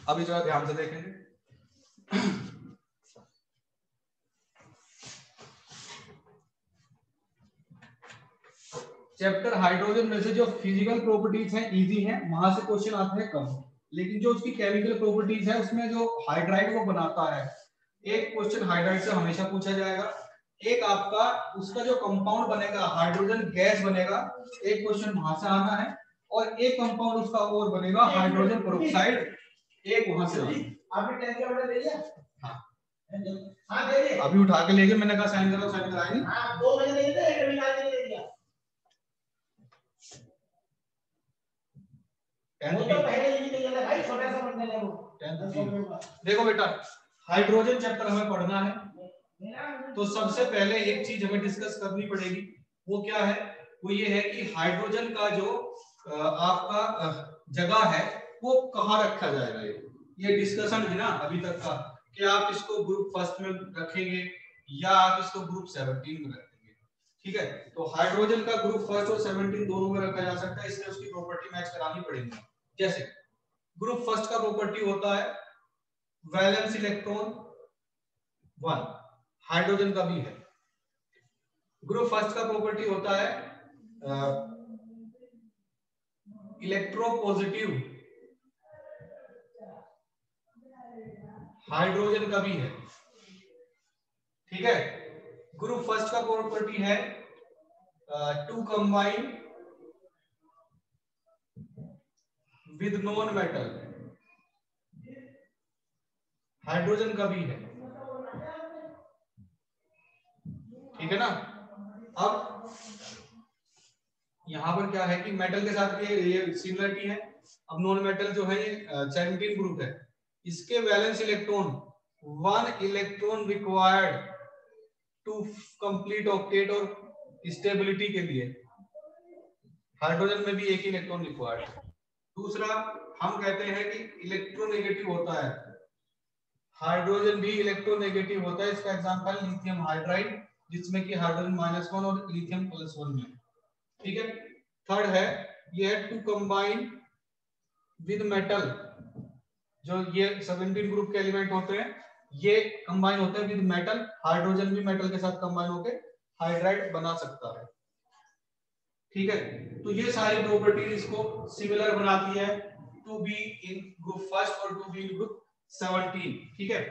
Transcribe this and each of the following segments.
अभी जरा ध्यान से देखेंगे। चैप्टर हाइड्रोजन में से जो फिजिकल प्रॉपर्टीज हैं इजी हैं, वहां से क्वेश्चन आते हैं कम, लेकिन जो उसकी केमिकल प्रॉपर्टीज है उसमें जो हाइड्राइड वो बनाता है, एक क्वेश्चन हाइड्राइड से हमेशा पूछा जाएगा। एक आपका उसका जो कंपाउंड बनेगा हाइड्रोजन गैस बनेगा, एक क्वेश्चन वहां से आना है, और एक कंपाउंड उसका और बनेगा हाइड्रोजन पेरोक्साइड, एक वहां से आपने 10 का ऑर्डर ले लिया? हाँ हाँ दे दिए, अभी उठा के ले गए, मैंने कहा साइन करो, साइन कराए नहीं। हां 2 महीने दे दिए, 1 महीना के लिए दे दिया। वो तो पहले ही दे दिया भाई, छोटा सा बंडल है वो। देखो बेटा, हाइड्रोजन चैप्टर हमें पढ़ना है, तो सबसे पहले एक चीज हमें डिस्कस करनी पड़ेगी, वो क्या है? वो ये है कि हाइड्रोजन का जो आपका जगह है वो कहाँ रखा जाएगा। ये डिस्कशन है ना अभी तक का, कि आप इसको ग्रुप फर्स्ट में रखेंगे या आप इसको ग्रुप 17 में रखेंगे। ठीक है, तो हाइड्रोजन का ग्रुप फर्स्ट और 17 दोनों में रखा जा सकता है, इसलिए उसकी प्रॉपर्टी मैच करानी पड़ेगी। जैसे ग्रुप फर्स्ट का प्रॉपर्टी होता है वैलेंस इलेक्ट्रॉन 1, हाइड्रोजन का भी है। ग्रुप फर्स्ट का प्रॉपर्टी होता है इलेक्ट्रोपॉजिटिव, हाइड्रोजन का भी है। ठीक है, ग्रुप फर्स्ट का प्रॉपर्टी है to combine with non metal, hydrogen का भी है। ठीक है ना। अब यहां पर क्या है कि मेटल के साथ ये सिमिलरिटी है। अब नॉन मेटल जो है ये 17 ग्रुप है, इसके valence electron 1 electron required to complete octet और स्टेबिलिटी के लिए, हाइड्रोजन में भी एक इलेक्ट्रॉन रिक्वायर्ड है। दूसरा, हम कहते हैं कि इलेक्ट्रोनेगेटिव होता है, हाइड्रोजन भी इलेक्ट्रोनेगेटिव होता है। इसका एग्जांपल लिथियम हाइड्राइड, जिसमें कि हाइड्रोजन -1 और लिथियम +1 में। ठीक है। थर्ड है ये है टू कंबाइन विद मेटल, जो ये 17 ग्रुप के एलिमेंट होते हैं ये कंबाइन होते हैं विद मेटल, हाइड्रोजन भी मेटल के साथ कंबाइन होकर हाइड्राइड बना सकता है। ठीक है, तो ये सारी प्रॉपर्टीज इसको सिमिलर बनाती है to be in group first और टू बी इन ग्रुप 17। ठीक है,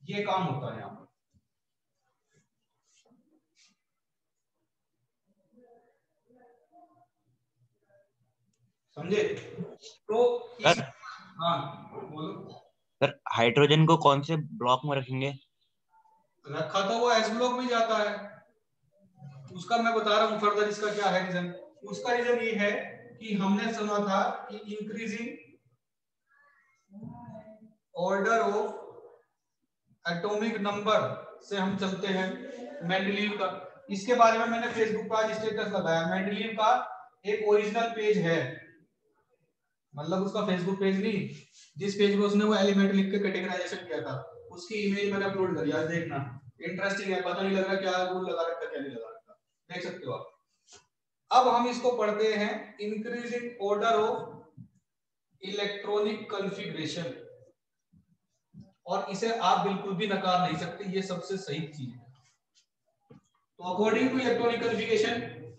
ये काम होता है यहाँ पर, समझे? तो सर, हाँ बोलो सर हाइड्रोजन को कौन से ब्लॉक में रखेंगे? रखा तो वो एस ब्लॉक में जाता है, उसका मैं बता रहा हूँ फर्दर इसका क्या है रीजन। उसका रीजन ये है कि हमने सुना था कि increasing order of atomic number से हम चलते हैं, मेंडलीव का। इसके बारे में मैंने फेसबुक पर आज स्टेटस लगाया, मेंडलीव का एक ओरिजिनल पेज है, मतलब उसका फेसबुक पेज नहीं, जिस पेज पे उसने वो एलिमेंट लिख के कैटेगराइजेशन किया था, उसकी इमेज मैंने अपलोड करी, आज देखना, इंटरेस्टिंग है, पता नहीं लग रहा क्या रूल लगा रखा क्या नहीं लगा रखा, देख सकते हो आप। अब हम इसको पढ़ते हैं increasing order of electronic configuration, और इसे आप बिल्कुल भी नकार नहीं सकते, ये सबसे सही चीज है। तो according to electronic configuration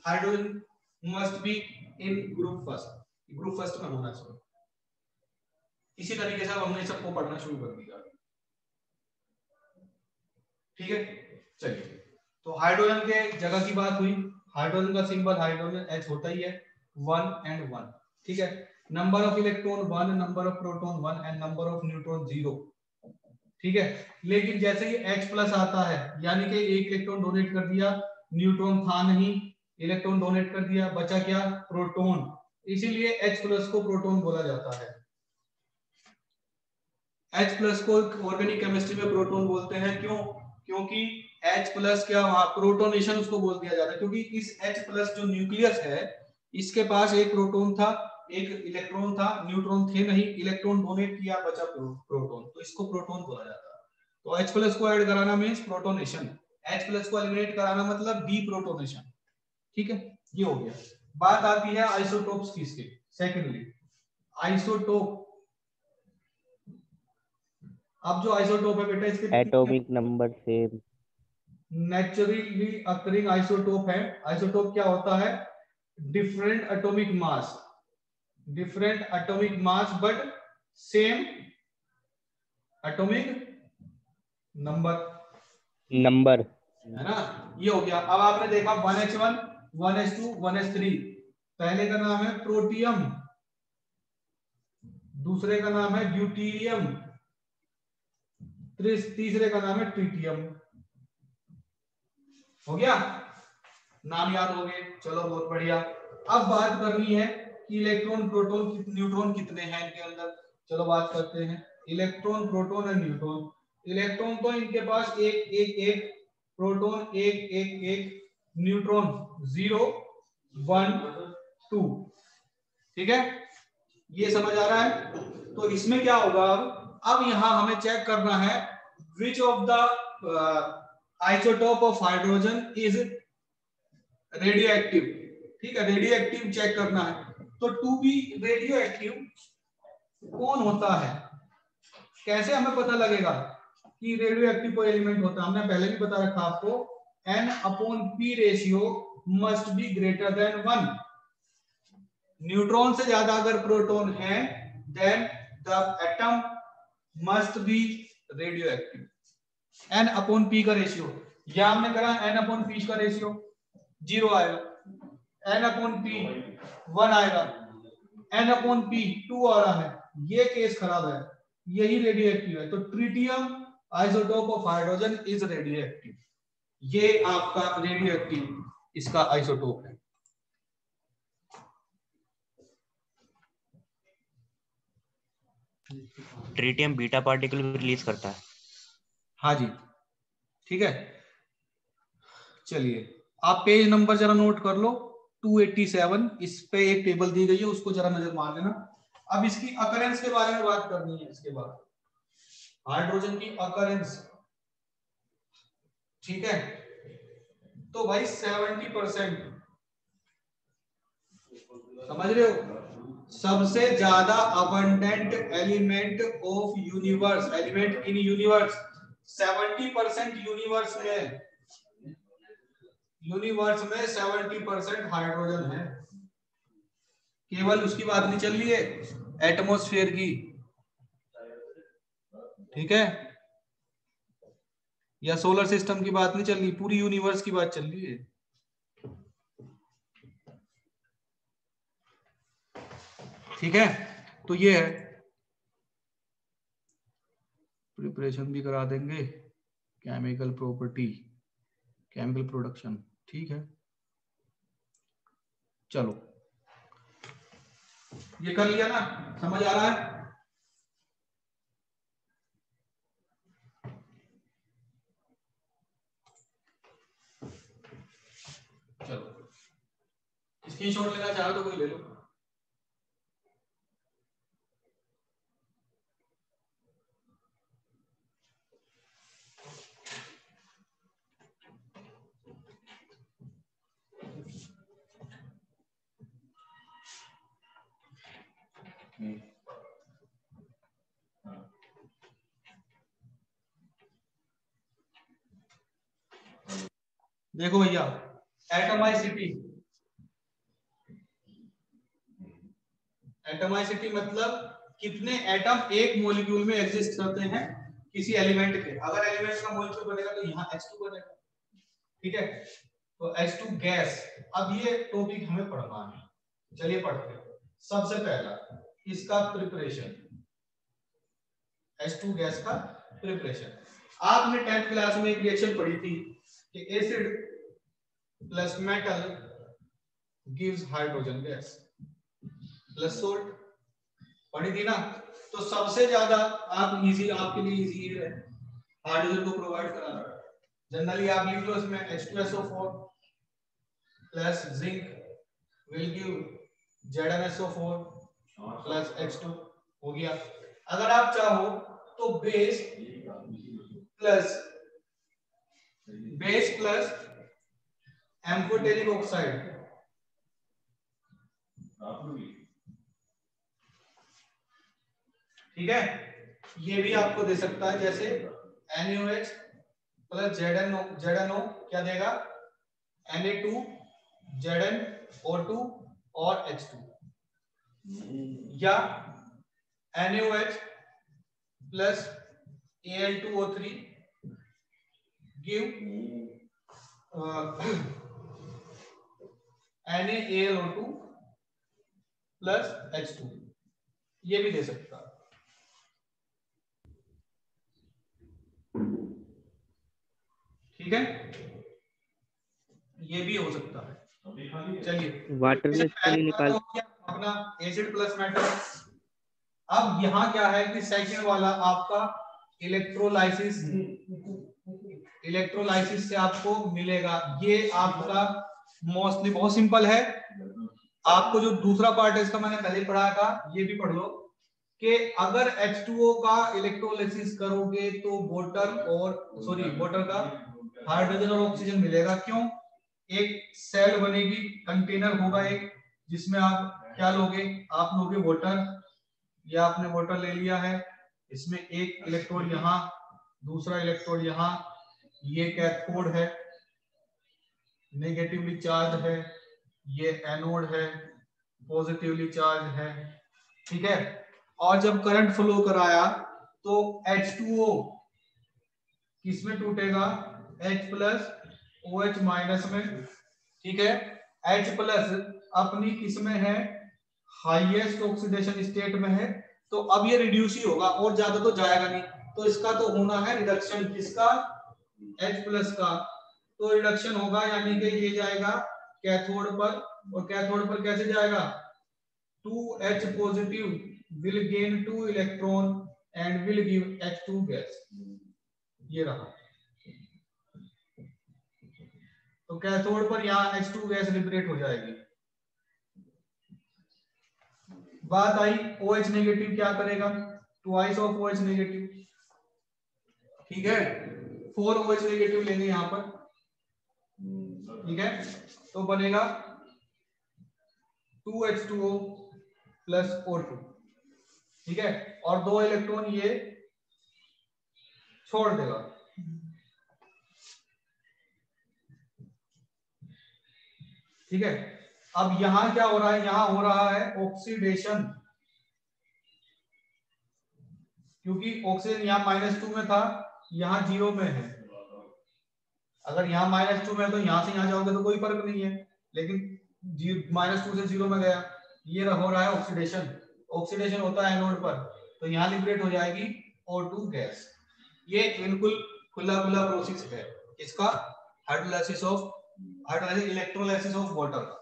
hydrogen must be in group first, group first में होना चाहिए। इसी तरीके से हमने सबको पढ़ना शुरू कर दिया। ठीक है, चलिए, तो हाइड्रोजन के जगह की बात हुई, हाइड्रोजन का सिंबल हाइड्रोजन H होता ही है 1 and 1। ठीक है, number of electron 1, number of proton 1 and number of neutron 0। ठीक है, लेकिन जैसे ही H+ आता है, यानी कि एक इलेक्ट्रॉन डोनेट कर दिया, न्यूट्रॉन था नहीं, इलेक्ट्रॉन डोनेट कर दिया, बचा क्या? प्रोटॉन, इसीलिए H+ को प्रोटॉन बोला जाता है। H+ को ऑर्गेनिक केमिस्ट्री में प्रोटॉन बोलते हैं, क्यों? क्योंकि H+ क्या वहां प्रोटोनेशन उसको बोल दिया जाता है, क्योंकि इस H+ जो न्यूक्लियस है इसके पास एक प्रोटॉन था, एक इलेक्ट्रॉन था, न्यूट्रॉन थे नहीं, इलेक्ट्रॉन डोनेट किया, बचा प्रोटॉन, तो इसको प्रोटॉन बोला जाता है। तो H+ को ऐड कराना मींस प्रोटोनेशन, H+ को एलिमिनेट कराना मतलब डीप्रोटोनेशन। ठीक है, ये हो गया। बात आती है आइसोटोप्स की। इसके सेकेंडली, आइसोटोप अब जो आइसोटोप है बेटा इसके atomic number same, naturally occurring isotope है। आइसोटोप क्या होता है? Different atomic mass, different atomic mass but same atomic number है ना। ये हो गया। अब आपने देखा 1h1 1h2 1h3, पहले का नाम है प्रोटियम, दूसरे का नाम है ड्यूटीरियम, तीसरे का नाम है ट्रिटियम। हो गया, नाम याद हो गए, चलो बहुत बढ़िया। अब बात करनी है कि इलेक्ट्रॉन प्रोटॉन न्यूट्रॉन कितने हैं इनके अंदर। चलो बात करते हैं इलेक्ट्रॉन प्रोटॉन और न्यूट्रॉन। इलेक्ट्रॉन तो इनके पास एक एक एक, प्रोटॉन एक एक एक, न्यूट्रॉन 0 1 2। ठीक है, ये समझ आ रहा है। तो इसमें क्या होगा, अब यहां हमें चेक करना है which of the isotope of hydrogen is radio active. ठीक है, रेडियो एक्टिव चेक करना है। तो टू बी रेडियो एक्टिव कौन होता है, कैसे हमें पता लगेगा कि रेडियो एक्टिव कोई एलिमेंट होता है? हमने पहले भी बता रखा आपको, N/P ratio must be greater than 1। Neutron से ज्यादा अगर प्रोटॉन है then the atom must be radioactive. N/P का रेशियो, या हमने करा N/P का रेशियो 0 आएगा, N/P 1 आएगा, N/P 2 आ रहा है, ये केस खराब है, यही रेडियो एक्टिव है। तो tritium isotope of hydrogen is radio active, ये आपका रेडियो एक्टिव इसका आइसोटोप है। ट्रिटियम बीटा पार्टिकल भी रिलीज करता है। हाँ जी, ठीक है। चलिए आप पेज नंबर जरा नोट कर लो 287, इस पे एक टेबल दी गई है, उसको जरा नजर मार लेना। अब इसकी अकरेंस के बारे में बात करनी है। इसके बाद हाइड्रोजन की अकरेंस, ठीक है। तो भाई 70%, समझ रहे हो, सबसे ज्यादा abundant element of universe, element in universe 70% universe में, यूनिवर्स में 70% हाइड्रोजन है। केवल उसकी बात नहीं चल रही है एटमॉस्फेयर की, ठीक है, या सोलर सिस्टम की बात नहीं चल रही, पूरी यूनिवर्स की बात चल रही है। ठीक है, तो ये है, प्रिपरेशन भी करा देंगे, केमिकल प्रॉपर्टी, केमिकल प्रोडक्शन, ठीक है। चलो ये कर लिया ना, समझ आ रहा है। चलो स्क्रीनशॉट लेना चाहो तो कोई ले लो। देखो भैया, एटमाइसिटी, एटमाइसिटी मतलब कितने एटम एक मॉलिक्यूल में एग्जिस्ट करते हैं किसी एलिमेंट के। अगर एलिमेंट का मॉलिक्यूल बनेगा तो यहाँ H2 बनेगा, ठीक है। तो H2 गैस, अब ये टॉपिक हमें पढ़ना है, चलिए पढ़ते हैं। सबसे पहला इसका प्रिपरेशन, H2 गैस का प्रिपरेशन। आपने 10th क्लास में एक रिएक्शन पढ़ी थी कि acid plus metal gives hydrogen gas plus salt, पढ़ी थी ना। तो सबसे ज्यादा आप इजी, आपके लिए इजी है हाइड्रोजन को प्रोवाइड कराना। जनरली आप लिख लो इसमें H2SO4 plus zinc will give ZnSO4 plus H2, हो गया। अगर आप चाहो तो बेस प्लस एम्फोटेरिक ऑक्साइड, ठीक है, ये भी आपको दे सकता है, जैसे NaOH प्लस ZnO क्या देगा, Na2 ZnO2 और H2, या NaOH plus Al2O3 give NaAlO2 plus H2, ये भी दे सकता है। ठीक है, ये भी हो सकता है। चलिए वाटरलेस के लिए निकाल अपना एसिड प्लस मेटल। अब यहाँ क्या है कि सेकंड वाला आपका इलेक्ट्रोलाइसिस से आपको मिलेगा। ये आपका मोस्टली बहुत सिंपल है। आपको जो दूसरा पार्ट है इसका मैंने पहले पढ़ाया था, ये भी पढ़ लो कि अगर H2O का इलेक्ट्रोलाइसिस करोगे तो वाटर का हाइड्रोजन और ऑक्सीजन मिलेगा। क्यों? एक सेल बनेगी, कंटेनर होगा एक, जिसमें आप क्या लोगे, आप लोगे वाटर, या आपने वाटर ले लिया है, इसमें एक इलेक्ट्रोड यहाँ, दूसरा इलेक्ट्रोड यहाँ, ये कैथोड है, नेगेटिवली चार्ज है, ये एनोड है, पॉजिटिवली चार्ज है। ठीक है, और जब करंट फ्लो कराया तो H2O किसमें टूटेगा, H प्लस OH माइनस में। ठीक है, H प्लस अपनी किसमें है, हाईएस्ट ऑक्सीडेशन स्टेट में है, तो अब ये रिड्यूस ही होगा और ज्यादा तो जाएगा नहीं, तो इसका तो होना है रिडक्शन, किसका, H प्लस का, तो रिडक्शन होगा, यानी कि ये जाएगा कैथोड पर, और कैथोड पर कैसे जाएगा, 2H positive will gain 2 electron and will give H2 gas, ये रहा। तो कैथोड पर यहाँ H2 गैस लिबरेट हो जाएगी। बात आई OH नेगेटिव क्या करेगा, ट्वाइस ऑफ OH नेगेटिव। ठीक है, 4 OH नेगेटिव लेंगे यहाँ पर। ठीक है, तो बनेगा 2H2O प्लस O2। ठीक है, और 2 इलेक्ट्रॉन ये छोड़ देगा। ठीक है, अब यहां क्या हो रहा है, यहां हो रहा है ऑक्सीडेशन, क्योंकि ऑक्सीजन यहाँ -2 में था, यहाँ 0 में है। अगर यहाँ -2 में है तो यहाँ से यहाँ जाओगे तो कोई फर्क नहीं है, लेकिन -2 से 0 में गया, ये हो रहा है ऑक्सीडेशन। ऑक्सीडेशन होता है एनोड पर, तो यहाँ लिबरेट हो जाएगी O2 गैस। ये बिल्कुल खुला प्रोसेस है इसका, हाइड्रोलाइसिस इलेक्ट्रोलाइसिस ऑफ वाटर का।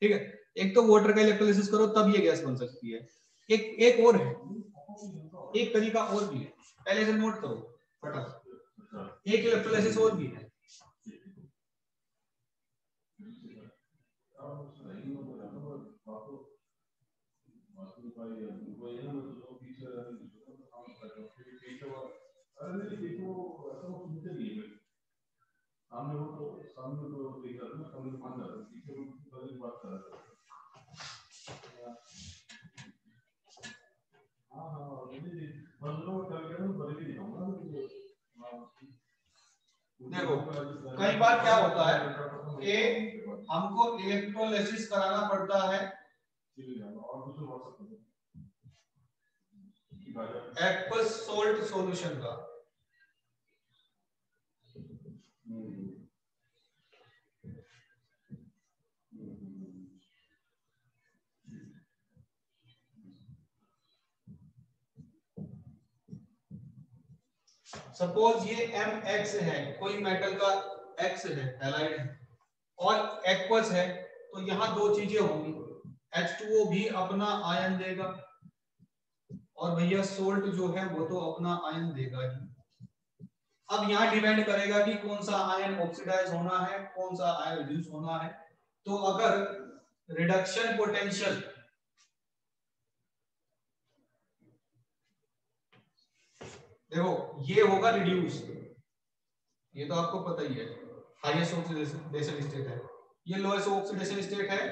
ठीक है, एक तो वाटर का इलेक्ट्रोलाइसिस करो तब ये गैस बन सकती है। एक और है, एक तरीका और भी है, पहले से नोट करो फटाफट। एक इलेक्ट्रोलाइसिस और भी है, देखो कई बार क्या होता है कि हमको इलेक्ट्रोलाइसिस कराना पड़ता है एक्वस सॉल्ट सॉल्यूशन का। सपोज ये MX है, कोई मेटल का X है, हैलाइड है, और एक्वस है, तो यहाँ दो चीजें होंगी, H2O भी अपना आयन देगा, और भैया सोल्ट जो है वो तो अपना आयन देगा ही। अब यहाँ डिपेंड करेगा कि कौन सा आयन ऑक्सीडाइज होना है, कौन सा आयन रिड्यूस होना है। तो अगर रिडक्शन पोटेंशियल देखो ये होगा रिड्यूस, ये तो आपको पता ही है, हाईएस्ट ऑक्सीडेशन स्टेट है, ये लोएस्ट ऑक्सीडेशन स्टेट है,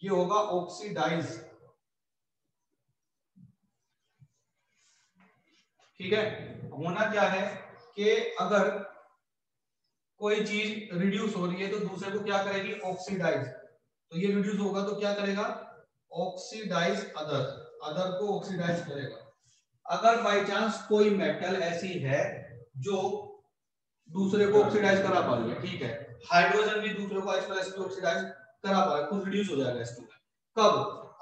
ये होगा ऑक्सीडाइज। ठीक है, होना क्या है कि अगर कोई चीज रिड्यूस हो रही है तो दूसरे को क्या करेगी, ऑक्सीडाइज। तो ये रिड्यूस होगा तो क्या करेगा, ऑक्सीडाइज अदर, अदर को ऑक्सीडाइज करेगा। अगर बाई चांस कोई मेटल ऐसी है जो दूसरे को ऑक्सीडाइज करा पा रही है, ठीक है, हाइड्रोजन भी दूसरे को H+ ऑक्सीडाइज करा पा रहा है, खुद रिड्यूस हो जाएगा H2 में। कब,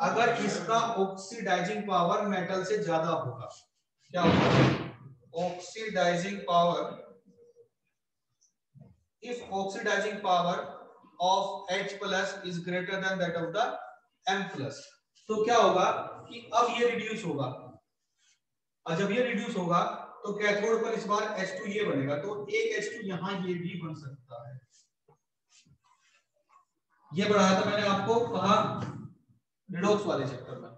अगर इसका ऑक्सीडाइजिंग पावर मेटल से ज्यादा होगा। क्या होगा, oxidizing power, if oxidizing power of H+ is greater than that of the M+, तो क्या होगा कि अब ये रिड्यूस होगा, और जब ये रिड्यूस होगा तो कैथोड पर इस बार H2 ये बनेगा, तो एक H2 यहां ये भी बन सकता है। ये पढ़ाया था मैंने आपको, कहा रिडॉक्स वाले चैप्टर में,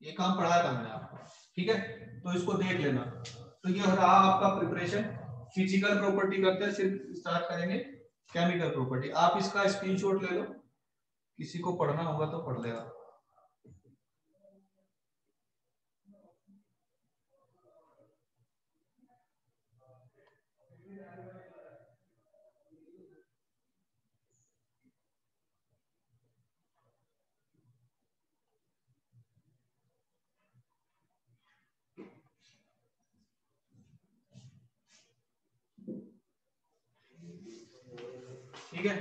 ये काम पढ़ाया था मैंने आपको, ठीक है, तो इसको देख लेना। तो ये रहा आपका प्रिपरेशन। फिजिकल प्रॉपर्टी करते हैं, सिर्फ स्टार्ट करेंगे केमिकल प्रॉपर्टी। आप इसका स्क्रीनशॉट ले लो, किसी को पढ़ना होगा तो पढ़ लेगा। ठीक है,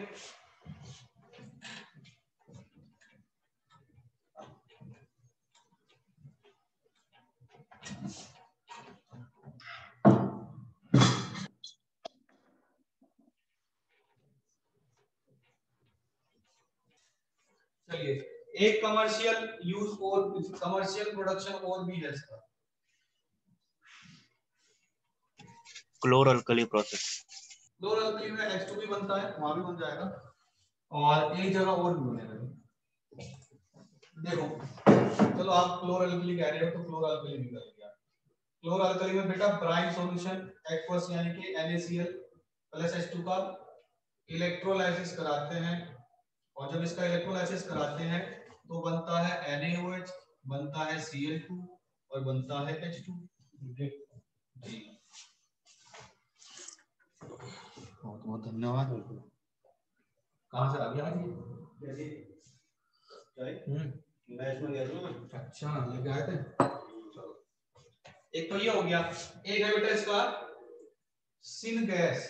चलिए एक कमर्शियल यूज और कमर्शियल प्रोडक्शन और भी है इसका, क्लोर अल्कली प्रोसेस। क्लोर अल्कली में H2 भी बनता है, वहां भी बन जाएगा, और एक जगह और भी बनेगा। देखो चलो आप क्लोर अल्कली कह रहे हो तो क्लोर अल्कली निकल गया। क्लोर अल्कली में बेटा ब्राइन सॉल्यूशन एक्वस यानी कि NaCl प्लस H2 का इलेक्ट्रोलाइसिस कराते हैं, और जब इसका इलेक्ट्रोलाइसिस कराते हैं तो बनता है NaOH, बनता है Cl2 और बनता है H2। जी बहुत बहुत धन्यवाद। कहाँ से आ गया जी? मैच में गया था। अच्छा लेके आए थे, चलो। एक तो ये हो गया, एक है बेटा इसका syn gas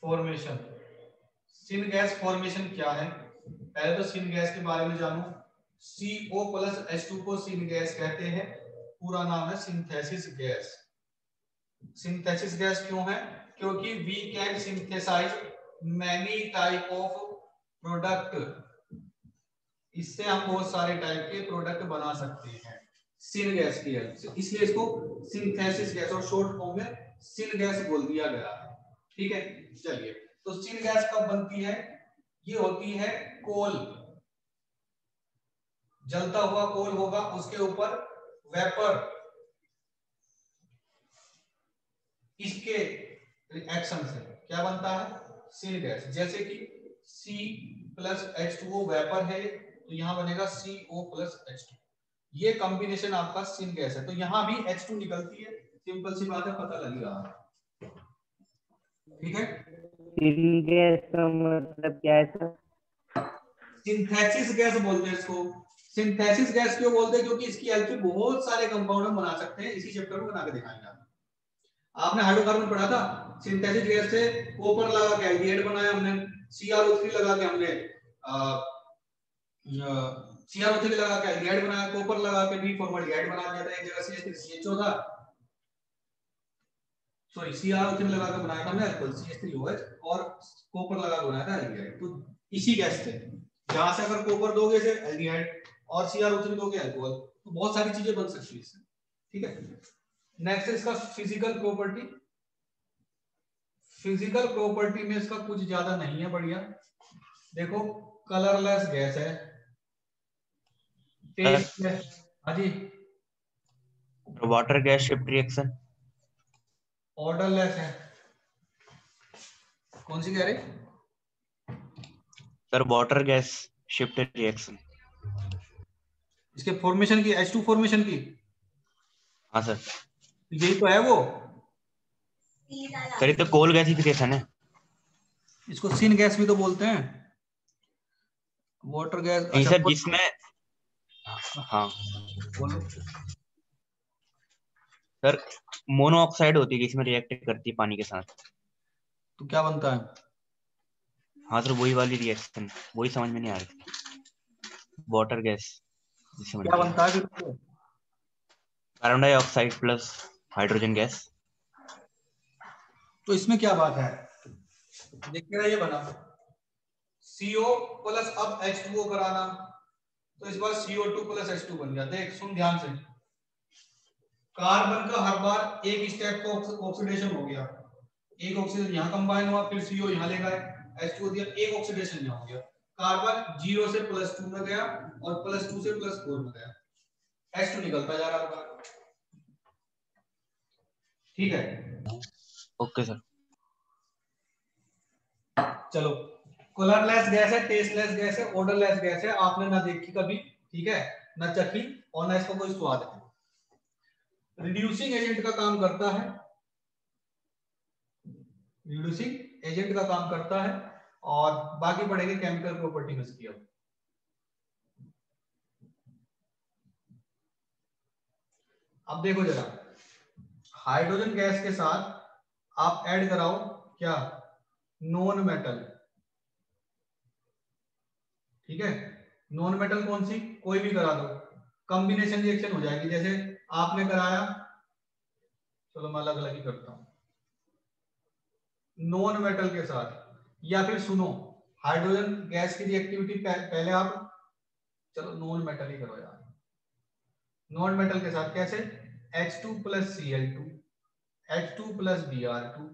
formation. Syn gas formation क्या है, पहले तो सिन गैस के बारे में जानो। CO+H2 को सिन गैस कहते हैं, पूरा नाम है सिंथेसिस गैस। सिंथेसिस गैस क्यों है, क्योंकि we can synthesize many type of product, इससे हम बहुत सारे टाइप के प्रोडक्ट बना सकते हैं सिन गैस की हेल्प से, इसलिए इसको सिंथेसिस गैस और शॉर्ट फॉर्म में सिन गैस बोल दिया गया है। ठीक है, चलिए तो सिन गैस कब बनती है, ये होती है कोल, जलता हुआ कोल होगा, उसके ऊपर वेपर, इसके रिएक्शन से क्या बनता है, सिन गैस। जैसे कि C+H2O वेपर है, तो यहां बनेगा CO+H2, ये कॉम्बिनेशन आपका सिन गैस है। तो यहां भी H2 निकलती है, सिंपल सी बात है, पता लग रहा। ठीक है, सिन गैस का मतलब क्या है सर? सिंथेसिस गैस बोलते हैं इसको। सिंथेसिस गैस क्यों बोलते हैं, क्योंकि इसकी हेल्प से बहुत सारे कंपाउंड हम बना सकते हैं, इसी चैप्टर में बना के दिखाएंगे। आपने हाइड्रोकार्बन पढ़ा था, सिंथेसिस गैस से कॉपर लगा के एल्डिहाइड बनाया हमने, CrO3 लगा के हमने CrO3 लगा के एल्डिहाइड बनाया, कॉपर लगा के भी फॉर्मल्डिहाइड बना दिया था, एक जगह CH3CHO था, सॉरी CrO3 लगा के बनाया था हमने अल्कोहल CH3OH, और कॉपर लगा के बनाया था एल्डिहाइड। तो इसी गैस से, जहां से अगर कॉपर दोगे से एल्डिहाइड और CrO3 दोगे अल्कोहल, तो बहुत सारी चीजें बन सकती है इससे। ठीक है, नेक्स्ट इसका फिजिकल प्रॉपर्टी। फिजिकल प्रॉपर्टी में इसका कुछ ज्यादा नहीं है, बढ़िया देखो, कलरलेस गैस है, टेस्ट है। हाँ जी, water gas shift reaction. Orderless है, कौन सी कह रहे, sir water gas shift reaction. इसके फॉर्मेशन की, H2 फॉर्मेशन की। हाँ सर। यही तो है वो। सर ये तो कोल गैसिफिकेशन है। इसको सिन गैस भी तो बोलते हैं, वाटर गैस। नहीं अच्छा सर, जिसमें हाँ बोलो। सर मोनोऑक्साइड होती है जिसमें रिएक्ट करती है पानी के साथ। तो क्या बनता है? हाँ सर, वही वाली रिएक्शन, वही समझ में नहीं आ रही। वाटर गैस जिससे क्या बनती है, बनता है फिर वो? Carbon dioxide plus hydrogen gas. तो इसमें क्या बात है, देखिए ना, ये बना CO प्लस अब H2O कराना, तो इस बार CO2 प्लस H2 बन गया। देख सुन ध्यान से, कार्बन का हर बार एक स्टेप का ऑक्सीडेशन हो गया, एक ऑक्सीजन यहाँ कंबाइन हुआ, फिर CO यहाँ ले गए, H2O दिया, एक ऑक्सीडेशन यहाँ हो गया। कार्बन 0 से +2 में गया और +2 से +4 में गया, H2 निकलता जा रहा है। ठीक है, ओके सर। चलो, कलरलेस गैस है, टेस्टलेस गैस है, ओडरलेस गैस है, आपने ना देखी कभी, ठीक है, ना चखी और ना इसका कोई स्वाद है। रिड्यूसिंग एजेंट का काम करता है, रिड्यूसिंग एजेंट का काम करता है, और बाकी पढ़ेंगे केमिकल प्रॉपर्टी में इसकी। अब देखो जरा, हाइड्रोजन गैस के साथ आप ऐड कराओ क्या, नॉन मेटल। ठीक है, नॉन मेटल कौन सी, कोई भी करा दो, कॉम्बिनेशन रिएक्शन हो जाएगी। जैसे आपने कराया, चलो मैं अलग अलग ही करता हूं, नॉन मेटल के साथ, या फिर सुनो, हाइड्रोजन गैस की रिएक्टिविटी पहले आप, चलो नॉन मेटल ही करो यार, नॉन मेटल के साथ कैसे, H2 plus Cl2, H2 plus Br2,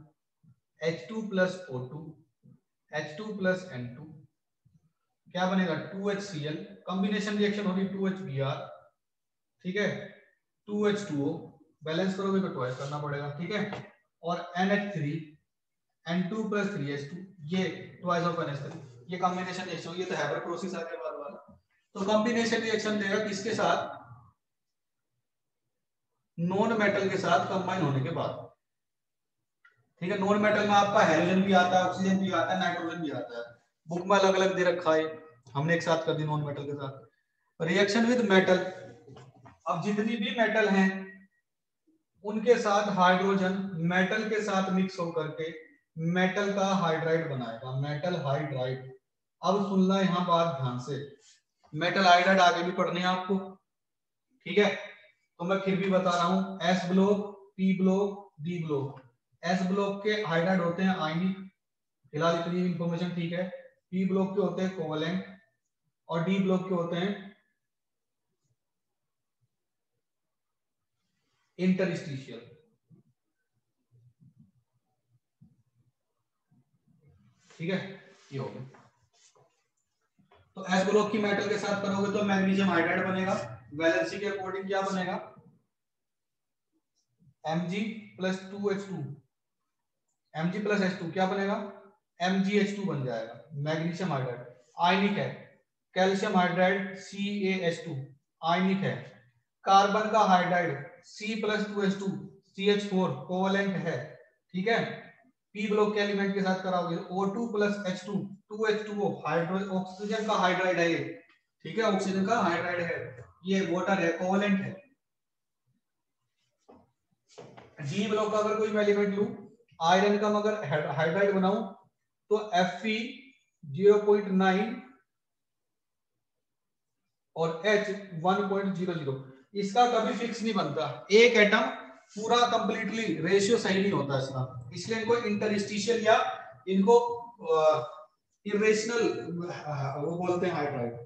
H2 plus O2, H2 plus N2, क्या बनेगा 2HCl, कॉम्बिनेशन रिएक्शन होगी 2HBr, ठीक है, 2H2O, बैलेंस करोगे तो ट्वाइस करना पड़ेगा, ठीक है, और NH3, N2 प्लस 3H2, ये ट्वाइस ऑफ NH3, ये कॉम्बिनेशन रिएक्शन, ये तो हैबर प्रोसेस आ गया बाद वाला। तो कॉम्बिनेशन रिएक्शन देगा किसके साथ, नॉन मेटल के साथ कंबाइन होने के बाद। ठीक है, नॉन मेटल में आपका हाइड्रोजन भी आता है, ऑक्सीजन भी आता है, नाइट्रोजन भी आता है, बुक में अलग अलग दे रखा है, हमने एक साथ कर दी नॉन मेटल के साथ। रिएक्शन विद मेटल, अब जितनी भी मेटल हैं उनके साथ हाइड्रोजन मेटल के साथ मिक्स होकर के मेटल का हाइड्राइड बनाएगा, मेटल हाइड्राइड। अब सुनना यहां बात ध्यान से, मेटल हाइड्राइड आगे भी पढ़ने हैं आपको, ठीक है, तो मैं फिर भी बता रहा हूं, S block, P block, D block. S block के हाइड्राइड होते हैं आयनिक, फिलहाल इतनी इंफॉर्मेशन ठीक है। P ब्लॉक के होते हैं कोवलेंट, और D ब्लॉक के होते हैं इंटरस्टिशियल। ठीक है, ये हो गया। तो S ब्लॉक की मेटल के साथ करोगे तो मैग्नीशियम हाइड्राइड बनेगा, वैलेंसी के अकॉर्डिंग क्या बनेगा, Mg plus 2H2, Mg plus H2 क्या बनेगा, MgH2 बन जाएगा, मैग्नीशियम हाइड्राइड। आयनिक है, कैल्शियम हाइड्राइड CaH2 आयनिक है, कार्बन का hydride C plus 2H2 CH4 covalent है, ठीक है। P ब्लॉक के एलिमेंट के साथ कराओगे O2 plus H2 2H2O hydrogen, oxygen का हाइड्राइड है ये, ठीक है, ऑक्सीजन का हाइड्राइड है, ये वाटर है, कोवलेंट है। D ब्लॉक का अगर कोई मैं एलिमेंट लूं, आयरन का अगर हाइड्राइड बनाऊं तो Fe 0.9 और H 1.00। इसका कभी फिक्स नहीं बनता, एक एटम पूरा कंप्लीटली रेशियो सही नहीं होता इसका, इसलिए इनको इंटरस्टिशियल या इनको इरेशनल वो बोलते हैं हाइड्राइड।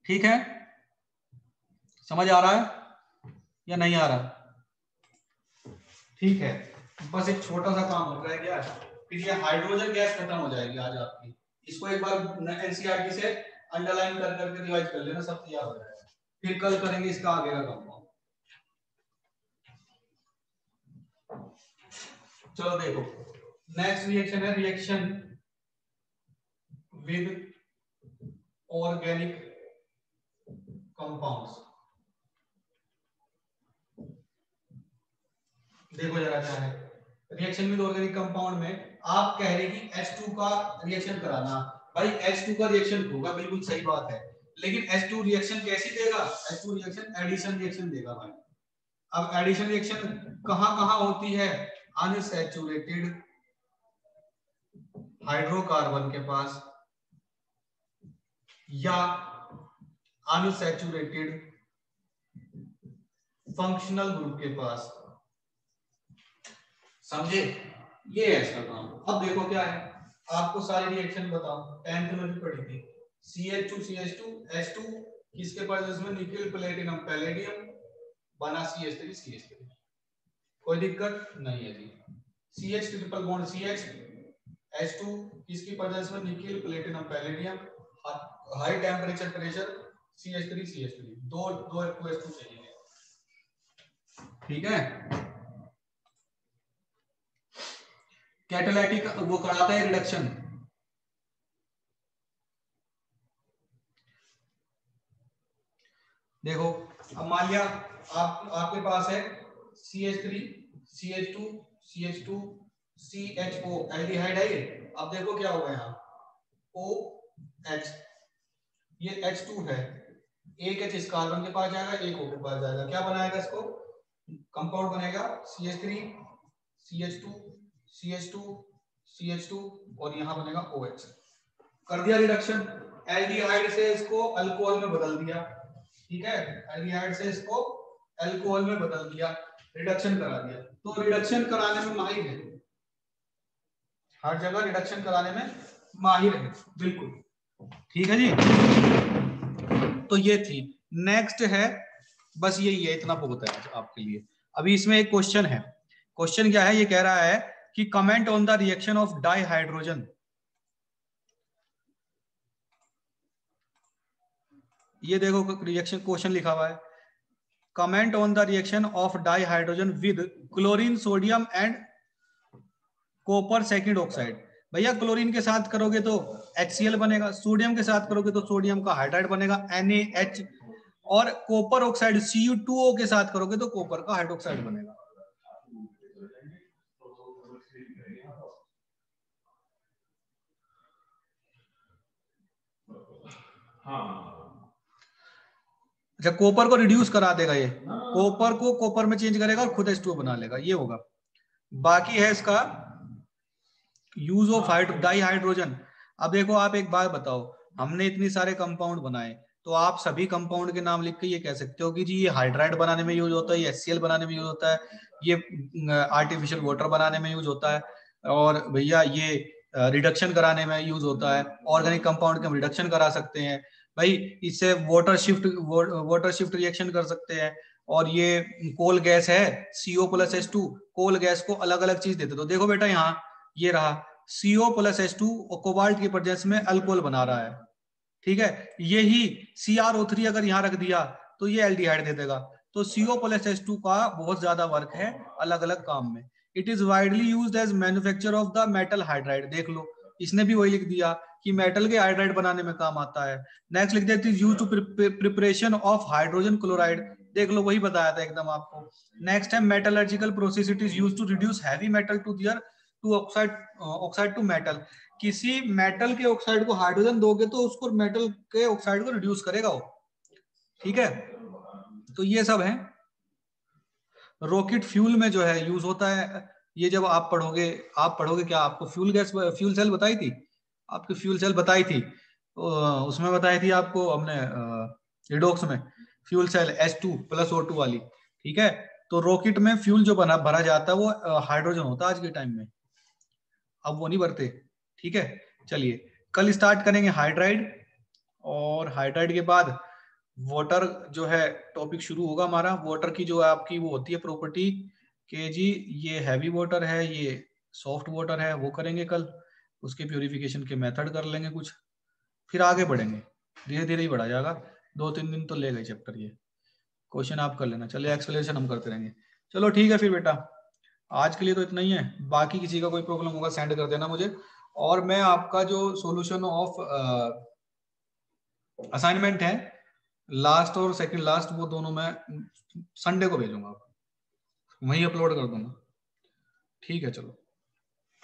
ठीक है, समझ आ रहा है या नहीं आ रहा? ठीक है, बस एक छोटा सा काम हो रहा है क्या, फिर ये हाइड्रोजन गैस खत्म हो जाएगी आज आपकी। इसको एक बार एनसीईआरटी से अंडरलाइन कर करके रिवाइज कर लेना, सब तैयार हो जाएगा, फिर कल करेंगे इसका आगे का काम। चलो देखो, नेक्स्ट रिएक्शन है रिएक्शन विद ऑर्गेनिक कंपाउंड्स। देखो जरा क्या है रिएक्शन विद ऑर्गेनिक कंपाउंड में, आप कह रहे कि H2 का रिएक्शन कराना। भाई H2 का रिएक्शन होगा, बिल्कुल सही बात है, लेकिन H2 रिएक्शन कैसी देगा? H2 रिएक्शन एडिशन रिएक्शन देगा भाई। अब एडिशन रिएक्शन कहां कहां होती है? अनसैचुरेटेड हाइड्रोकार्बन के पास या अनसैचुरेटेड फंक्शनल ग्रुप के पास। समझे? ये है इसका काम। अब देखो क्या है, आपको सारी रिएक्शन बताओ, 10th में भी पढ़ी थी। CH2 CH2 H2 किसके पास में? निकेल प्लेटिनम पैलेडियम बना CH3 CH3। कोई दिक्कत नहीं है जी। CH triple bond CH H2 किसकी प्रेजेंस में? Nickel platinum palladium, high temperature pressure CH3 CH3। दो H2 चाहिए, ठीक है। कैटालाइटिक वो कराता है रिडक्शन। देखो अब मान लिया आपके पास है CH3 CH2 CH2 CHO aldehyde है ये। अब देखो क्या होगा यहाँ OH, ये H2 है, एक H इस कार्बन के पास जाएगा, एक O के पास जाएगा, क्या बनाएगा इसको? कंपाउंड बनेगा CH3 CH2 CH2 CH2 और यहाँ बनेगा OH। कर दिया रिडक्शन, एल्डिहाइड से इसको अल्कोहल में बदल दिया, ठीक है, एल्डिहाइड से इसको अल्कोहल में बदल दिया, रिडक्शन करा दिया। तो रिडक्शन कराने में माहिर है, हर जगह रिडक्शन कराने में माहिर है, बिल्कुल ठीक है जी। तो ये थी। नेक्स्ट है, बस यही है, इतना बहुत है आपके लिए। अभी इसमें एक क्वेश्चन है। क्वेश्चन क्या है? ये कह रहा है कि comment on the reaction of dihydrogen. ये देखो रिएक्शन क्वेश्चन लिखा हुआ है, comment on the reaction of dihydrogen with chlorine sodium and copper second oxide. भैया क्लोरीन के साथ करोगे तो HCl बनेगा, सोडियम के साथ करोगे तो सोडियम का हाइड्राइड बनेगा NaH, और कॉपर ऑक्साइड Cu2O के साथ करोगे तो कॉपर का हाइड्रोक्साइड बनेगा। अच्छा, कॉपर को रिड्यूस करा देगा, ये कॉपर को कॉपर में चेंज करेगा और खुद H2O बना लेगा, ये होगा। बाकी है इसका यूज ऑफ डाइहाइड्रोजन। अब देखो आप एक बात बताओ, हमने इतनी सारे कंपाउंड बनाए, तो आप सभी कंपाउंड के नाम लिख के ये कह सकते हो कि जी ये हाइड्राइड बनाने में यूज होता है, ये HCl बनाने में यूज होता है, ये आर्टिफिशियल वाटर बनाने में यूज होता है, और भैया ये रिडक्शन कराने में यूज होता है। ऑर्गेनिक कंपाउंड के हम रिडक्शन करा सकते हैं भाई, इससे वाटर शिफ्ट रिएक्शन कर सकते हैं। और ये कोल गैस है CO+H2, कोल गैस को अलग अलग चीज देते। तो देखो बेटा यहाँ ये रहा CO+H2 और कोबाल्ट की प्रेजेंस में अल्कोहल बना रहा है, ठीक है। यही CrO3 अगर यहाँ रख दिया तो ये एल्डिहाइड दे देगा। तो CO+H2 का बहुत ज्यादा वर्क है अलग अलग काम में। It is widely used as manufacture of the metal hydride. देख लो इसने भी वही लिख दिया कि मेटल के हाइड्राइड बनाने में काम आता है। नेक्स्ट लिख दिया it is used to preparation of hydrogen chloride. देख लो वही बताया था एकदम आपको। नेक्स्ट है metallurgical process, it is used to reduce heavy metal to their to oxide to metal. किसी मेटल के ऑक्साइड को हाइड्रोजन दोगे तो उसको मेटल के ऑक्साइड को रिड्यूस करेगा वो, ठीक है। तो ये सब है। रॉकेट फ्यूल में जो है यूज होता है, ये जब आप पढ़ोगे क्या आपको फ्यूल सेल बताई थी, आपकी फ्यूल सेल बताई थी, उसमें बताई थी आपको हमने रिडॉक्स में फ्यूल सेल H2+O2 वाली, ठीक है। तो रॉकेट में फ्यूल जो भरा जाता है वो हाइड्रोजन होता है आज के टाइम में, अब वो नहीं भरते, ठीक है। चलिए कल स्टार्ट करेंगे हाइड्राइड, और हाइड्राइड के बाद वाटर जो है टॉपिक शुरू होगा हमारा। वाटर की जो आपकी वो होती है प्रॉपर्टी कि जी ये हैवी वाटर है, ये सॉफ्ट वाटर है, वो करेंगे कल। उसके प्यूरिफिकेशन के मेथड कर लेंगे कुछ, फिर आगे बढ़ेंगे, धीरे धीरे ही बढ़ा जाएगा। 2-3 दिन तो लेगा चैप्टर, ये क्वेश्चन आप कर लेना। चलिए एक्सप्लेनेशन हम करते रहेंगे। चलो ठीक है फिर बेटा, आज के लिए तो इतना ही है, बाकी किसी का कोई प्रॉब्लम होगा सेंड कर देना मुझे, और मैं आपका जो सॉल्यूशन ऑफ असाइनमेंट है लास्ट और सेकंड लास्ट, वो दोनों मैं संडे को भेजूंगा, वहीं अपलोड कर दूंगा। ठीक है, चलो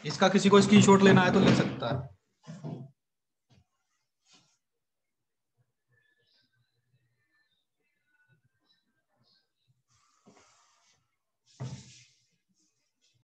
इसका किसी को स्क्रीनशॉट लेना है तो ले सकता है।